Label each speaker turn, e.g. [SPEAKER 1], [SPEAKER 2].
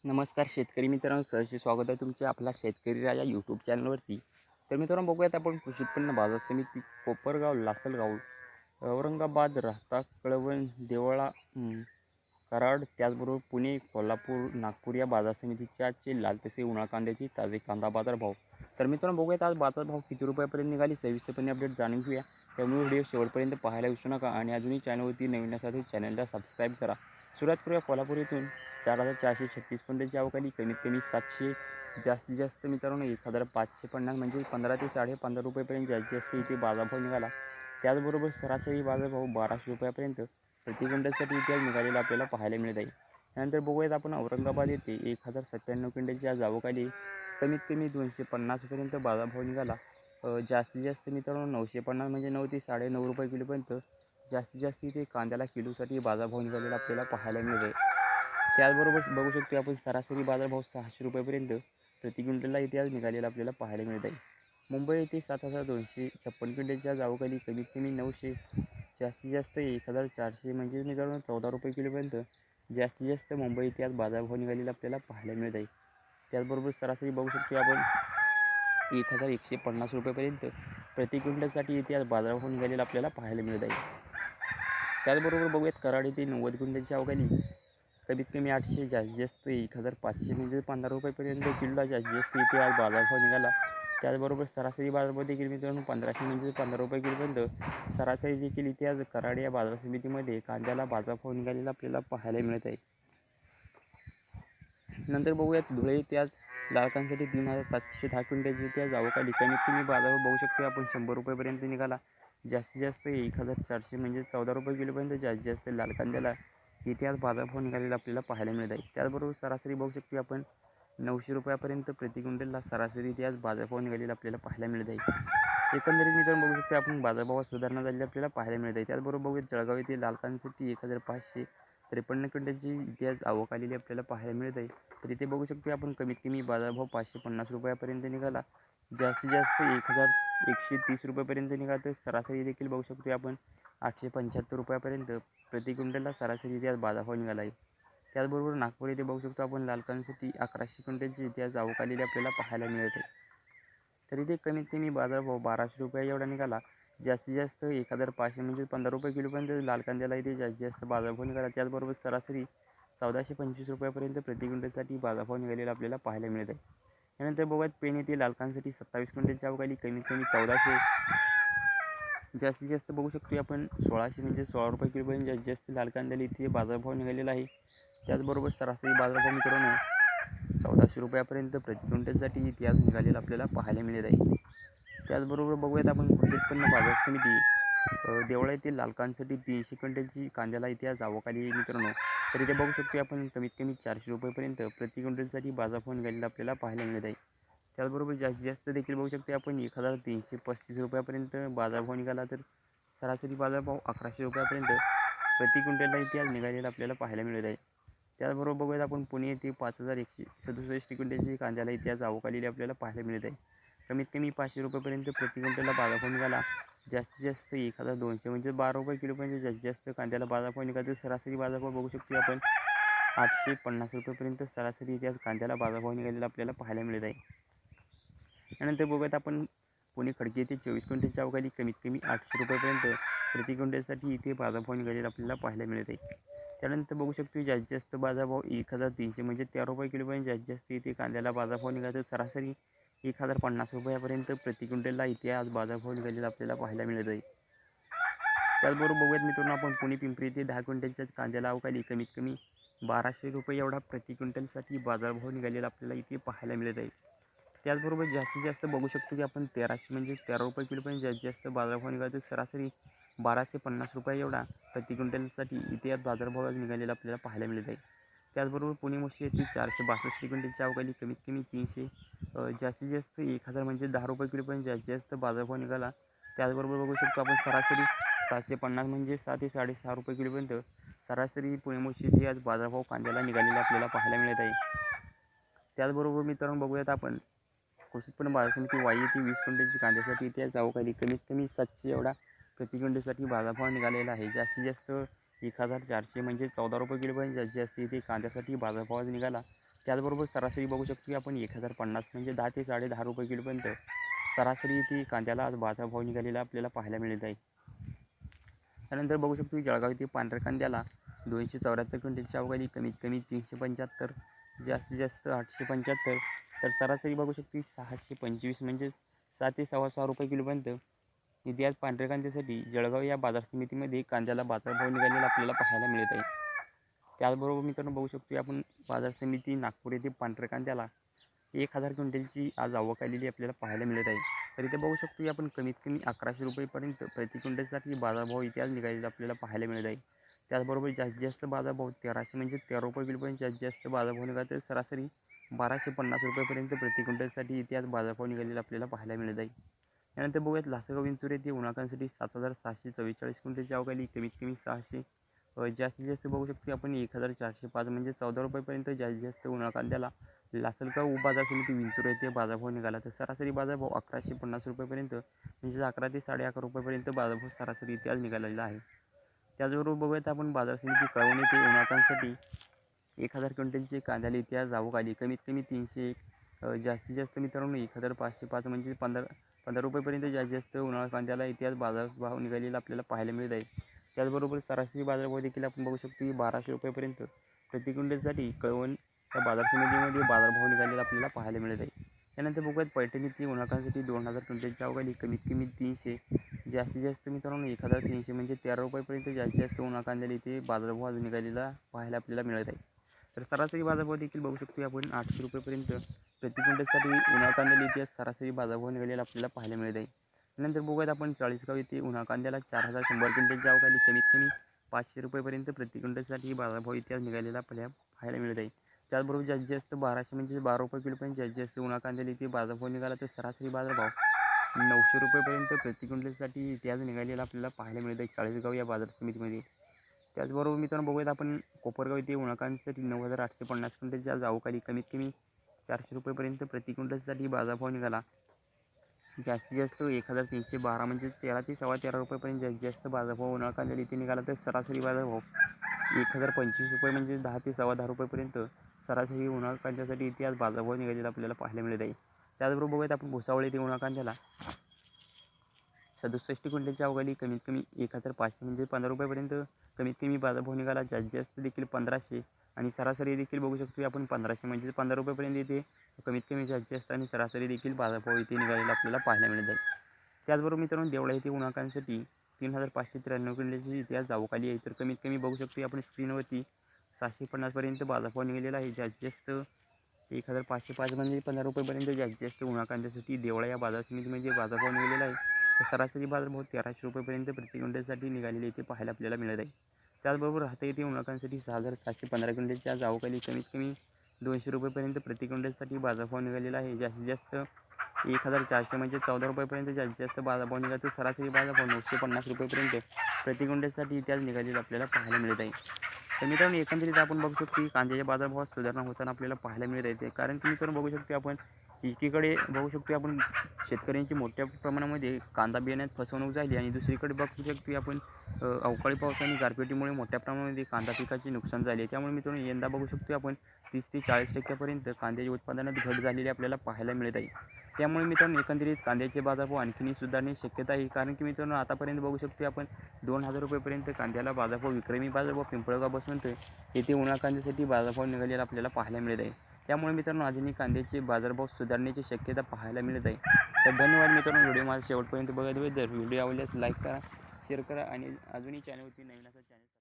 [SPEAKER 1] नमस्कार शेतकरी मित्रांनो, सहर्ष स्वागत आहे तुमचे आपला शेतकरी राजा यूट्यूब चॅनलवरती. तर मित्रांनो, बघूयात आपण कृषी उत्पन्न बाजार समिती कोपरगाव, लासलगाव, औरंगाबाद, राहता, कळवण, देवळा, कराड, त्याचबरोबर पुणे, कोल्हापूर, नागपूर या बाजार समितीच्या आजचे लाल तसे उन्हाळ कांद्याची ताजे कांदा बाजार भाव. तर मित्रांनो, बघूयात आज बाजार भाव किती रुपयापर्यंत निघाली, सविस्तरपणे अपडेट जाणून घेऊया. त्यामुळे व्हिडिओ शेवटपर्यंत पाहायला विसरू नका आणि अजूनही चॅनलवरती नवीन असाल चॅनलला सबस्क्राईब करा. सुरुवात करूया कोल्हापूर येथून 4,436 क्विंटलची आवक आली. कमीत कमी 700, जास्तीत जास्त मित्रांनो 1,550 म्हणजे 15 ते 15.5 रुपयेपर्यंत जास्तीत जास्त इथे बाजारभाव निघाला. त्याचबरोबर सरासरी बाजारभाव 1,200 रुपयापर्यंत प्रति क्विंटलसाठी इथे आज निघालेला आपल्याला पाहायला मिळत आहे. त्यानंतर बघूयात आपण औरंगाबाद येथे 1,097 क्विंटलची आज आवक आली. कमीत कमी 250 पर्यंत बाजारभाव निघाला. जास्तीत जास्त मित्रांनो 950 म्हणजे 9 ते 9.5 रुपये किलोपर्यंत जास्तीत जास्त इथे कांद्याला किलोसाठी बाजारभाव निघालेला आपल्याला पाहायला मिळत आहे. त्याचबरोबर बघू शकतो आपण सरासरी बाजारभाव 600 रुपयापर्यंत प्रति क्विंटलला इथे आज निघालेला आपल्याला पाहायला मिळत आहे. मुंबई येथे 7,256 क्विंटलची आज आवक आली. कमीत कमी 900, जास्तीत जास्त 1,400 म्हणजे मित्रांनो 14 रुपये किलोपर्यंत जास्तीत जास्त मुंबई येथे आज बाजारभाव निघालेला आपल्याला पाहायला मिळत आहे. त्याचबरोबर सरासरी बघू शकतो आपण 1,150 रुपयापर्यंत प्रति क्विंटलसाठी इथे आज बाजारभाव निघालेला आपल्याला पाहायला मिळत आहे. त्याचबरोबर बघूयात कराड येथे 90 क्विंटलची आवक आली. कमीत कमी 800, जास्तीत जास्त 1,500 म्हणजे 15 रुपयेपर्यंत किलोला जास्तीत जास्त इथे आज बाजारभाव निघाला. त्याचबरोबर सरासरी बाजारभाव देखील मित्रांनो 1,500 म्हणजे 15 रुपये किलोपर्यंत सरासरी देखील इथे आज कराड या बाजार समितीमध्ये कांद्याला बाजारभाव निघालेला आपल्याला पाहायला मिळत आहे. नंतर बघूयात धुळे येथे आज लाल कांद्यासाठी 3,710 क्विंटलची इथे आज आवक आली. कमीत कमी बाजारभाव बघू शकतो आपण 100 रुपयेपर्यंत निघाला. जास्तीत जास्त 1,400 म्हणजे 14 रुपये किलोपर्यंत जास्तीत जास्त लाल कांद्याला इथे आज बाजारभाव निघालेला आपल्याला पाहायला मिळत आहे. त्याचबरोबर सरासरी बघू शकतो आपण 900 रुपयापर्यंत प्रति क्विंटलला सरासरी इथे आज बाजारभाव निघालेला आपल्याला पाहायला मिळत आहे. एकंदरीत मित्रांनो बघू शकतो आपण बाजारभावात सुधारणा झालेली आपल्याला पाहायला मिळत आहे. त्याचबरोबर बघूया जळगाव येथे लाल कांद्यासाठी 1,553 क्विंटलची इथे आज आवक आलेली आपल्याला पाहायला मिळत आहे. तर इथे बघू शकतो आपण कमीत कमी बाजारभाव 550 रुपयापर्यंत निघाला. जास्तीत जास्त 1,130 रुपयापर्यंत निघाला. तर सरासरी देखील बघू शकतो आपण 875 रुपयापर्यंत प्रति क्विंटलला सरासरी इथे आज बाजारभाव निघाला आहे. त्याचबरोबर नागपूर येथे बघू शकतो आपण लाल कांद्यासाठी 1,100 क्विंटलची इथे आज आवक आलेली आपल्याला पाहायला मिळत आहे. तर इथे कमीत कमी बाजारभाव 1,200 रुपये एवढा निघाला. जास्तीत जास्त 1,500 म्हणजे 15 रुपये किलोपर्यंत लाल कांद्याला इथे जास्तीत जास्त बाजारभाव निघाला. त्याचबरोबर सरासरी 1,425 रुपयापर्यंत प्रति क्विंटलसाठी बाजारभाव निघालेला आपल्याला पाहायला मिळत आहे. त्यानंतर बघूयात पेन येथे लाल कांद्यासाठी 27 क्विंटलची आवक आली. कमीत कमी 1,400, जास्तीत जास्त बघू शकतो आपण 1,600 म्हणजे 16 रुपये किलोपर्यंत जास्तीत जास्त लाल कांद्याला इथे बाजारभाव निघालेला आहे. त्याचबरोबर सरासरी बाजारभाव मित्रांनो 1,400 रुपयापर्यंत प्रति क्विंटलसाठी इथे आज निघालेला आपल्याला पाहायला मिळत आहे. त्याचबरोबर बघूयात आपण कृषी उत्पन्न बाजार समिती देवळा येथील लाल कांद्यासाठी 300 क्विंटलची कांद्याला इथे आज आवक आली आहे मित्रांनो. तर इथे बघू शकतो आपण कमीत कमी 400 रुपयेपर्यंत प्रति क्विंटलसाठी बाजारभाव निघालेला आपल्याला पाहायला मिळत आहे. त्याचबरोबर जास्तीत जास्त देखील बघू शकतो आपण 1,335 रुपयापर्यंत बाजारभाव निघाला. तर सरासरी बाजारभाव 1,100 रुपयापर्यंत प्रति क्विंटलला इथे आज निघालेला आपल्याला पाहायला मिळत आहे. त्याचबरोबर बघूयात आपण पुणे येथे 5,167 क्विंटलची कांद्याला इथे आज आवक आलेली आपल्याला पाहायला मिळत आहे. कमीत कमी 500 रुपयापर्यंत प्रति क्विंटलला बाजारभाव निघाला. जास्तीत जास्त 1,200 म्हणजे 12 रुपये किलोपर्यंत जास्तीत जास्त कांद्याला बाजारभाव निघाला. सरासरी बाजारभाव बघू शकतो आपण 850 रुपयेपर्यंत सरासरी इथे आज कांद्याला बाजारभाव निघालेला आपल्याला पाहायला मिळत आहे. त्यानंतर बघूयात आपण पुणे खडकी येथे 24 क्विंटलची आवक आली. कमीत कमी 800 रुपयेपर्यंत प्रति क्विंटलसाठी इथे बाजारभाव निघालेला आपल्याला पाहायला मिळत आहे. त्यानंतर बघू शकतो जास्तीत जास्त बाजारभाव 1,300 म्हणजे 13 रुपये किलोपर्यंत जास्तीत जास्त इथे कांद्याला बाजारभाव निघाला. सरासरी 1,050 रुपयापर्यंत प्रति क्विंटलला इथे आज बाजारभाव निघालेला आपल्याला पाहायला मिळत आहे. त्याचबरोबर बघूयात मित्रांनो आपण पुणे पिंपरी येथे 10 क्विंटलच्या कांद्याला आवक आली. कमीत कमी 1,200 रुपये एवढा प्रति क्विंटलसाठी बाजारभाव निघालेला आपल्याला इथे पाहायला मिळत आहे. त्याचबरोबर जास्तीत जास्त बघू शकतो की आपण 1,300 म्हणजे 13 रुपये किलोपर्यंत जास्तीत जास्त बाजारभाव निघाला. सरासरी 1,250 रुपये एवढा प्रति क्विंटलसाठी इथे आज बाजारभाव निघालेला आपल्याला पाहायला मिळत आहे. त्याचबरोबर पुणे मोशी येथे 462 क्विंटलची आवक आली. कमीत कमी 300, जास्तीत जास्त 1,000 म्हणजे 10 रुपये किलोपर्यंत जास्तीत जास्त बाजारभाव निघाला. त्याचबरोबर बघू शकतो आपण सरासरी 750 म्हणजे 6 ते 6.5 रुपये किलोपर्यंत सरासरी पुणे मोशी येथे आज बाजारभाव कांद्याला निघालेला आपल्याला पाहायला मिळत आहे. त्याचबरोबर मित्रांनो बघूयात आपण कृषी उत्पन्न बाजार समिती वाई येथे 20 क्विंटलची कांद्यासाठी इथे आज आवक आली. कमीत कमी 700 एवढा प्रति क्विंटलसाठी बाजारभाव निघालेला आहे. जास्तीत जास्त 1,400 म्हणजे 14 रुपये किलोपर्यंत जास्तीत जास्त इथे कांद्यासाठी बाजारभाव निघाला. त्याचबरोबर सरासरी बघू शकतो की आपण 1050 म्हणजे 10 ते 10.5 रुपये किलोपर्यंत सरासरी ती कांद्याला आज बाजारभाव निघालेला आपल्याला पाहायला मिळत आहे. त्यानंतर बघू शकतो की जळगाव येथे पांढऱ्या कांद्याला 274 क्विंटलची अवकाळी कमीत कमी 375, जास्तीत जास्त 875, तर सरासरी बघू शकतो की 625 म्हणजे 6 ते 6.25 रुपये किलोपर्यंत निधी आज पांढऱ्या कांद्यासाठी जळगाव या बाजार समितीमध्ये कांद्याला बाजारभाव निघालेला आपल्याला पाहायला मिळत आहे. त्याचबरोबर मित्रांनो बघू शकतो की आपण बाजार समिती नागपूर येथे पांढऱ्या कांद्याला 1000 क्विंटलची आज आवक आलेली आपल्याला पाहायला मिळत आहे. तर इथे बघू शकतो की आपण कमीत कमी 1100 रुपयेपर्यंत प्रति क्विंटलसाठी बाजारभाव इथे आज निघालेला आपल्याला पाहायला मिळत आहे. त्याचबरोबर जास्तीत जास्त बाजारभाव 1300 म्हणजे 13 रुपये किलोपर्यंत जास्तीत जास्त बाजारभाव निघाला, तर सरासरी 1250 रुपयेपर्यंत प्रति क्विंटलसाठी इथे आज बाजारभाव निघालेला आपल्याला पाहायला मिळत आहे. त्यानंतर बघूयात लासलगाव विंचूर येथे उन्हाळ्यासाठी 7644 क्विंटलची आवक आली, कमीत कमी 600, जास्तीत जास्त बघू शकतो आपण 1405 म्हणजे 14 रुपयेपर्यंत जास्तीत जास्त उन्हाळा कांद्याला लासलगाव बाजार समिती विंचूर येथे बाजारभाव निघाला. तर सरासरी बाजारभाव 1150 रुपयेपर्यंत म्हणजे 11 ते 11.5 रुपयेपर्यंत बाजारभाव सरासरी इथे आज निघालेला आहे. त्याचबरोबर बघूयात आपण बाजार समिती कळवण येथे उन्हाळ्यासाठी 1000 क्विंटलची कांद्याला इथे आज आवक आली, कमीत कमी 301, जास्तीत जास्त मित्रांनो 1505 म्हणजे 15 रुपयेपर्यंत जास्तीत जास्त उन्हाळा कांद्याला इथे आज बाजारभाव निघालेला आपल्याला पाहायला मिळत आहे. त्याचबरोबर सरासरी बाजारभाव देखील आपण बघू शकतो की 1200 रुपयेपर्यंत प्रति क्विंटलसाठी कळवण या बाजार समितीमध्ये बाजारभाव निघालेला आपल्याला पाहायला मिळत आहे. त्यानंतर बघूयात पैठण येथील उन्हाळ्यासाठी 2000 क्विंटलची आवक आली, कमीत कमी 300, जास्तीत जास्त मित्रांनो 1300 म्हणजे 13 रुपयेपर्यंत जास्तीत जास्त उन्हाळा कांद्याला इथे बाजारभाव आज निघालेला पाहायला आपल्याला मिळत आहे. तर सरासरी बाजारभाव देखील बघू शकतो आपण 800 रुपयेपर्यंत प्रति क्विंटलसाठी उन्हाळा कांद्याला इथे सरासरी बाजारभाव निघालेला आपल्याला पाहायला मिळत आहे. त्यानंतर बघूयात आपण चाळीसगाव येथे उन्हाळा कांद्याला 4100 क्विंटलची आवक आली, कमीत कमी 500 रुपयेपर्यंत प्रति क्विंटलसाठी बाजारभाव इथे निघालेला आपल्याला पाहायला मिळत आहे. त्याचबरोबर जास्तीत जास्त 1200 म्हणजे 12 रुपये किलोपर्यंत जास्तीत जास्त उन्हाळा कांद्याला इथे बाजारभाव निघाला, तर सरासरी बाजारभाव 900 रुपयेपर्यंत प्रति क्विंटलसाठी इथे आज निघालेला आपल्याला पाहायला मिळत आहे चाळीसगाव या बाजार समितीमध्ये. त्याचबरोबर मित्रांनो बघूयात आपण कोपरगाव येथे उन्हाळा कांद्यासाठी 9850 क्विंटलची आज आवक आली, कमीत कमी 400 रुपयेपर्यंत प्रति क्विंटलसाठी बाजारभाव निघाला. जास्तीत जास्त 1312 म्हणजे 13 ते 13.25 रुपयेपर्यंत जास्तीत जास्त बाजारभाव उन्हाळा कांद्याला इथे निघाला, तर सरासरी बाजारभाव 1025 रुपये म्हणजे 10 ते 10.25 रुपयेपर्यंत सरासरी उन्हाळा कांद्यासाठी इथे आज बाजारभाव निघालेला आपल्याला पाहायला मिळत आहे. त्याचबरोबर बघूयात आपण भुसावळ येथे उन्हाळा कांद्याला 67 क्विंटलची आवक आली, कमीत कमी 1500 म्हणजे 15 रुपयेपर्यंत कमीत कमी बाजारभाव निघाला, जास्तीत जास्त देखील 1500 आणि सरासरी देखील बघू शकतो आपण 1500 म्हणजे 15 रुपयेपर्यंत इथे कमीत कमी जास्तीत जास्त आणि सरासरी देखील बाजारभाव इथे निघालेला आपल्याला पाहायला मिळत आहे. त्याचबरोबर मित्रांनो देवळा येथे उन्हाळा कांद्यासाठी 3593 क्विंटलची इथे आज आवक आली आहे, तर कमीत कमी बघू शकतो आपण स्क्रीनवरती 750पर्यंत बाजारभाव निघालेला आहे. जास्तीत जास्त 1505 म्हणजे 15 रुपयेपर्यंत जास्तीत जास्त उन्हाळा कांद्यासाठी देवळा या बाजार समितीमध्ये बाजारभाव निघालेला आहे. तर सरासरी बाजारभाव 1300 रुपयेपर्यंत प्रति क्विंटलसाठी निघालेले इथे पाहायला आपल्याला मिळत आहे. त्याचबरोबर राहता येथे उन्हाळा कांद्यासाठी 6715 क्विंटलची आज आवक आली, कमीत कमी 200 रुपयेपर्यंत प्रति क्विंटलसाठी बाजारभाव निघालेला आहे. जास्तीत जास्त 1400 म्हणजे 14 रुपयेपर्यंत जास्तीत जास्त बाजारभाव निघाला, तर सरासरी बाजारभाव 950 रुपयेपर्यंत प्रति क्विंटलसाठी इथे आज निघालेला आपल्याला पाहायला मिळत आहे. तर मित्रांनो एकंदरीत आपण बघू शकतो की कांद्याच्या बाजारभावात सुधारणा होताना आपल्याला पाहायला मिळत आहे. कारण की मित्रांनो बघू शकतो आपण एकीकडे बघू शकतो आपण शेतकऱ्यांची मोठ्या प्रमाणामध्ये कांदा बियाण्यात फसवणूक झाली आणि दुसरीकडे बघू शकतो आपण अवकाळी पाऊस आणि गारपिटीमुळे मोठ्या प्रमाणामध्ये कांदा पिकाचे नुकसान झाले. त्यामुळे मित्रांनो यंदा बघू शकतो आपण 30 ते 40% कांद्याच्या उत्पादनात घट झालेली आपल्याला पाहायला मिळत आहे. त्यामुळे मित्रांनो एकंदरीत कांद्याचे बाजारभाव आणखीन सुधारण्याची शक्यता आहे. कारण की मित्रांनो आतापर्यंत बघू शकतो आपण 2000 रुपयेपर्यंत कांद्याला बाजारभाव विक्रमी बाजारभाव पिंपळगाव बसवंत येथे उन्हाळा कांद्यासाठी बाजारभाव निघालेला आपल्याला पाहायला मिळत आहे. त्यामुळे मित्रांनो अजूनही कांद्याचे बाजारभाव सुधारण्याची शक्यता पाहायला मिळत आहे. तर धन्यवाद मित्रांनो, व्हिडिओ माझा शेवटपर्यंत बघायला. जर व्हिडिओ आवडल्यास लाईक करा, शेअर करा आणि अजूनही चॅनलवरती नवीन असा चॅनल